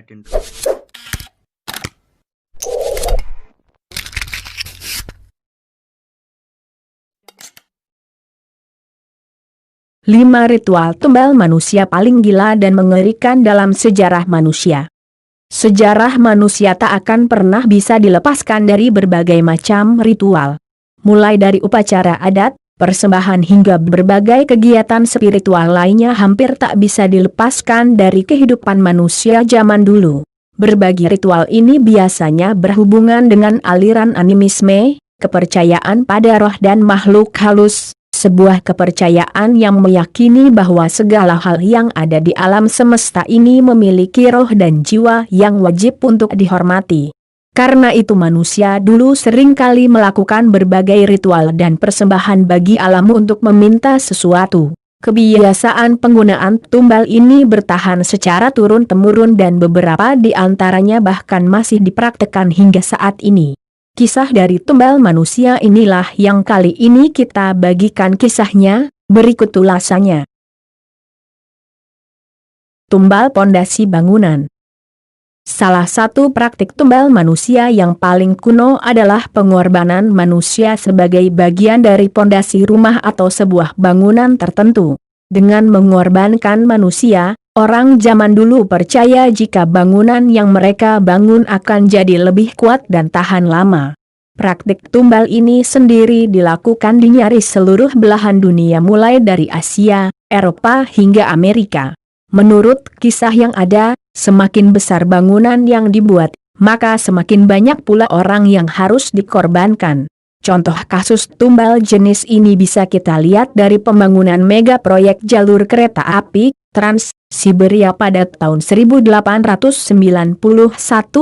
5 ritual tumbal manusia paling gila dan mengerikan dalam sejarah manusia. Sejarah manusia tak akan pernah bisa dilepaskan dari berbagai macam ritual. Mulai dari upacara adat, persembahan hingga berbagai kegiatan spiritual lainnya hampir tak bisa dilepaskan dari kehidupan manusia zaman dulu. Berbagi ritual ini biasanya berhubungan dengan aliran animisme, kepercayaan pada roh dan makhluk halus. Sebuah kepercayaan yang meyakini bahwa segala hal yang ada di alam semesta ini memiliki roh dan jiwa yang wajib untuk dihormati. Karena itu manusia dulu seringkali melakukan berbagai ritual dan persembahan bagi alam untuk meminta sesuatu. Kebiasaan penggunaan tumbal ini bertahan secara turun-temurun dan beberapa di antaranya bahkan masih dipraktekkan hingga saat ini. Kisah dari tumbal manusia inilah yang kali ini kita bagikan kisahnya, berikut ulasannya. Tumbal pondasi bangunan. Salah satu praktik tumbal manusia yang paling kuno adalah pengorbanan manusia sebagai bagian dari pondasi rumah atau sebuah bangunan tertentu. Dengan mengorbankan manusia, orang zaman dulu percaya jika bangunan yang mereka bangun akan jadi lebih kuat dan tahan lama. Praktik tumbal ini sendiri dilakukan di nyaris seluruh belahan dunia mulai dari Asia, Eropa hingga Amerika. Menurut kisah yang ada, semakin besar bangunan yang dibuat, maka semakin banyak pula orang yang harus dikorbankan. Contoh kasus tumbal jenis ini bisa kita lihat dari pembangunan mega proyek jalur kereta api Trans Siberia pada tahun 1891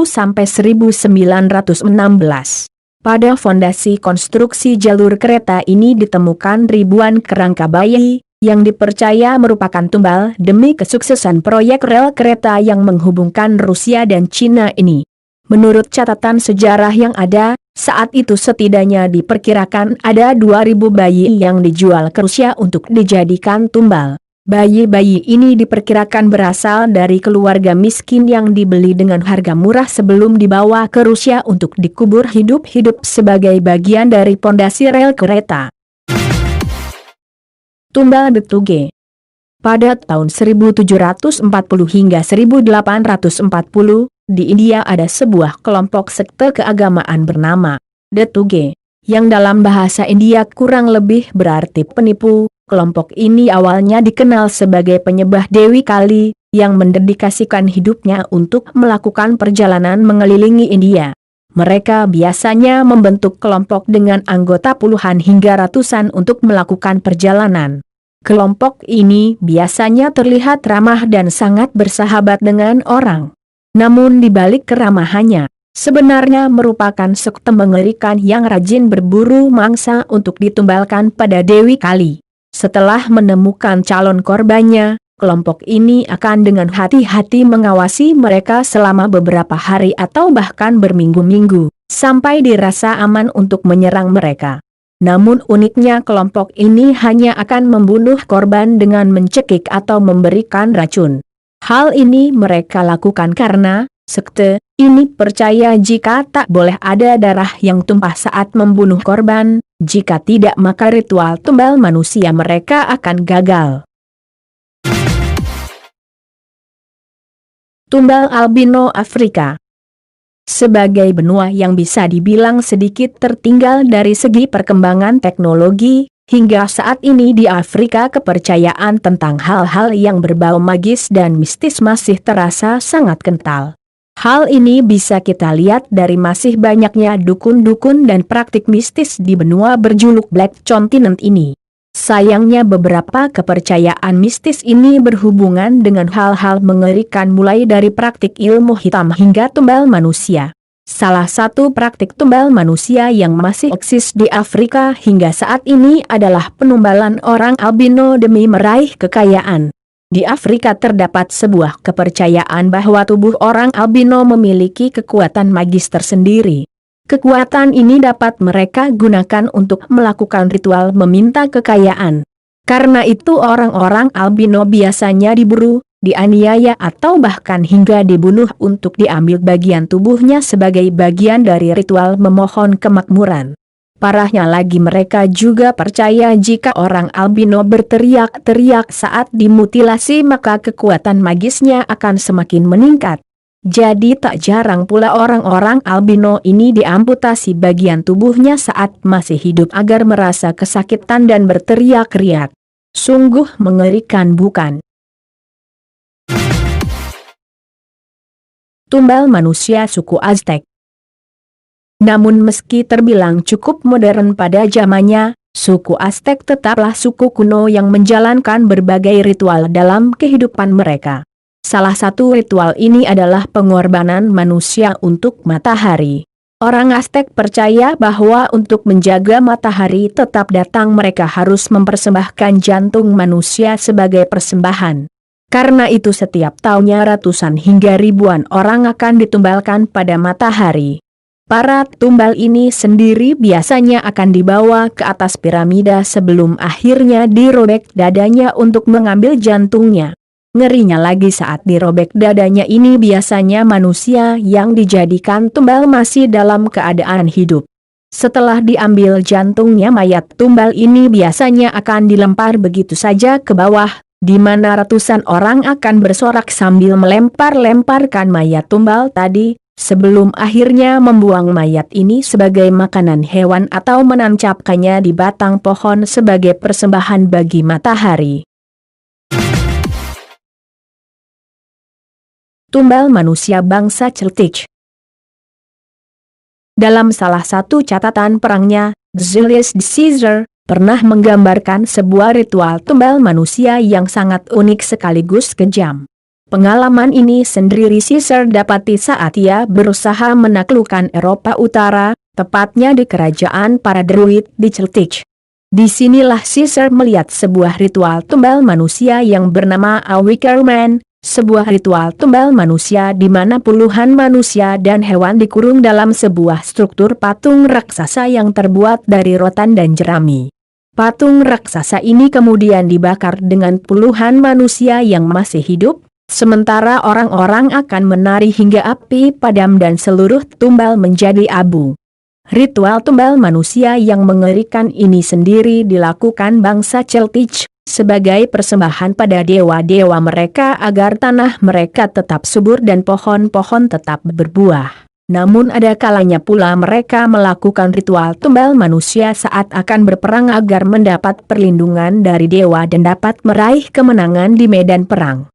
sampai 1916. Pada fondasi konstruksi jalur kereta ini ditemukan ribuan kerangka bayi, yang dipercaya merupakan tumbal demi kesuksesan proyek rel kereta yang menghubungkan Rusia dan Cina ini. Menurut catatan sejarah yang ada, saat itu setidaknya diperkirakan ada 2.000 bayi yang dijual ke Rusia untuk dijadikan tumbal. Bayi-bayi ini diperkirakan berasal dari keluarga miskin yang dibeli dengan harga murah sebelum dibawa ke Rusia untuk dikubur hidup-hidup sebagai bagian dari pondasi rel kereta. Tumbal Betuge. Pada tahun 1740 hingga 1840, di India ada sebuah kelompok sekte keagamaan bernama Betuge, yang dalam bahasa India kurang lebih berarti penipu. Kelompok ini awalnya dikenal sebagai penyembah Dewi Kali, yang mendedikasikan hidupnya untuk melakukan perjalanan mengelilingi India. Mereka biasanya membentuk kelompok dengan anggota puluhan hingga ratusan untuk melakukan perjalanan. Kelompok ini biasanya terlihat ramah dan sangat bersahabat dengan orang. Namun di balik keramahannya, sebenarnya merupakan sekte mengerikan yang rajin berburu mangsa untuk ditumbalkan pada Dewi Kali. Setelah menemukan calon korbannya, kelompok ini akan dengan hati-hati mengawasi mereka selama beberapa hari atau bahkan berminggu-minggu, sampai dirasa aman untuk menyerang mereka. Namun uniknya kelompok ini hanya akan membunuh korban dengan mencekik atau memberikan racun. Hal ini mereka lakukan karena sekte ini percaya jika tak boleh ada darah yang tumpah saat membunuh korban, jika tidak maka ritual tumbal manusia mereka akan gagal. Tumbal albino Afrika. Sebagai benua yang bisa dibilang sedikit tertinggal dari segi perkembangan teknologi, hingga saat ini di Afrika kepercayaan tentang hal-hal yang berbau magis dan mistis masih terasa sangat kental. Hal ini bisa kita lihat dari masih banyaknya dukun-dukun dan praktik mistis di benua berjuluk Black Continent ini. Sayangnya beberapa kepercayaan mistis ini berhubungan dengan hal-hal mengerikan mulai dari praktik ilmu hitam hingga tumbal manusia. Salah satu praktik tumbal manusia yang masih eksis di Afrika hingga saat ini adalah penumbalan orang albino demi meraih kekayaan. Di Afrika terdapat sebuah kepercayaan bahwa tubuh orang albino memiliki kekuatan magis tersendiri. Kekuatan ini dapat mereka gunakan untuk melakukan ritual meminta kekayaan. Karena itu orang-orang albino biasanya diburu, dianiaya atau bahkan hingga dibunuh untuk diambil bagian tubuhnya sebagai bagian dari ritual memohon kemakmuran. Parahnya lagi mereka juga percaya jika orang albino berteriak-teriak saat dimutilasi maka kekuatan magisnya akan semakin meningkat. Jadi tak jarang pula orang-orang albino ini diamputasi bagian tubuhnya saat masih hidup agar merasa kesakitan dan berteriak-teriak. Sungguh mengerikan bukan? Tumbal manusia suku Aztek. Namun meski terbilang cukup modern pada zamannya, suku Aztek tetaplah suku kuno yang menjalankan berbagai ritual dalam kehidupan mereka. Salah satu ritual ini adalah pengorbanan manusia untuk matahari. Orang Aztek percaya bahwa untuk menjaga matahari tetap datang mereka harus mempersembahkan jantung manusia sebagai persembahan. Karena itu setiap tahunnya ratusan hingga ribuan orang akan ditumbalkan pada matahari. Para tumbal ini sendiri biasanya akan dibawa ke atas piramida sebelum akhirnya dirobek dadanya untuk mengambil jantungnya. Ngerinya lagi saat dirobek dadanya ini biasanya manusia yang dijadikan tumbal masih dalam keadaan hidup. Setelah diambil jantungnya mayat tumbal ini biasanya akan dilempar begitu saja ke bawah, di mana ratusan orang akan bersorak sambil melempar-lemparkan mayat tumbal tadi, sebelum akhirnya membuang mayat ini sebagai makanan hewan atau menancapkannya di batang pohon sebagai persembahan bagi matahari. Tumbal manusia bangsa Celtic. Dalam salah satu catatan perangnya, Julius Caesar pernah menggambarkan sebuah ritual tumbal manusia yang sangat unik sekaligus kejam. Pengalaman ini sendiri Caesar dapati saat ia berusaha menaklukkan Eropa Utara, tepatnya di kerajaan para Druid di Celtic. Disinilah Caesar melihat sebuah ritual tumbal manusia yang bernama Awickerman, sebuah ritual tumbal manusia di mana puluhan manusia dan hewan dikurung dalam sebuah struktur patung raksasa yang terbuat dari rotan dan jerami. Patung raksasa ini kemudian dibakar dengan puluhan manusia yang masih hidup, sementara orang-orang akan menari hingga api padam dan seluruh tumbal menjadi abu. Ritual tumbal manusia yang mengerikan ini sendiri dilakukan bangsa Celtic sebagai persembahan pada dewa-dewa mereka agar tanah mereka tetap subur dan pohon-pohon tetap berbuah. Namun ada kalanya pula mereka melakukan ritual tumbal manusia saat akan berperang agar mendapat perlindungan dari dewa dan dapat meraih kemenangan di medan perang.